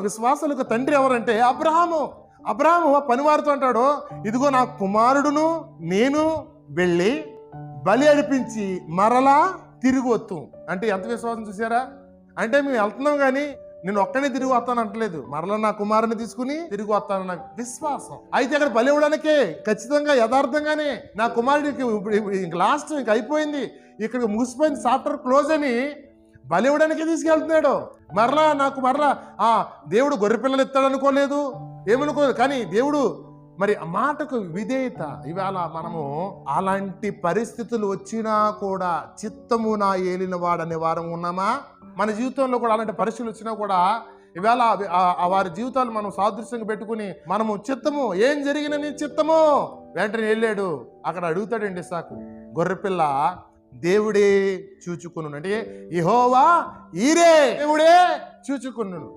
విశ్వాసులకు తండ్రి ఎవరంటే అబ్రహాము. అబ్రహాము పనివారితో అంటాడు, ఇదిగో నా కుమారుడును నేను వెళ్ళి బలి అర్పించి మరలా తిరిగి వస్తాం. అంటే ఎంత విశ్వాసం చూసారా? అంటే మేము వెళ్తున్నాం కానీ నేను ఒక్కనే తిరిగి వస్తాను అంటలేదు, మరలా నా కుమారుని తీసుకుని తిరిగి వస్తానన్న విశ్వాసం. అయితే అక్కడ బలి ఇవ్వడానికే ఖచ్చితంగా యథార్థంగానే నా కుమారుడికి లాస్ట్ ఇంక అయిపోయింది, ఇక్కడ ముగిసిపోయింది, చాప్టర్ క్లోజ్ అని బలి ఇవ్వడానికే తీసుకెళ్తున్నాడు. మరలా దేవుడు గొర్రె పిల్లలు ఇస్తాడు అనుకోలేదు, ఏమనుకోలేదు. కానీ దేవుడు మరి ఆ మాటకు విధేయత. ఇవాళ మనము అలాంటి పరిస్థితులు వచ్చినా కూడా చిత్తము నా ఏలిన వాడనే వారం ఉన్నామా? మన జీవితంలో కూడా అలాంటి పరిస్థితులు వచ్చినా కూడా ఇవాళ వారి జీవితాలు మనం సాదృశ్యంగా పెట్టుకుని మనము చిత్తము, ఏం జరిగిన నీ చిత్తము, వెంటనే వెళ్ళాడు. అక్కడ అడుగుతాడండి ఇస్సాకు, గొర్రెపిల్ల దేవుడే చూచుకును, అంటే యెహోవా ఈరే దేవుడే చూచుకున్నాడు.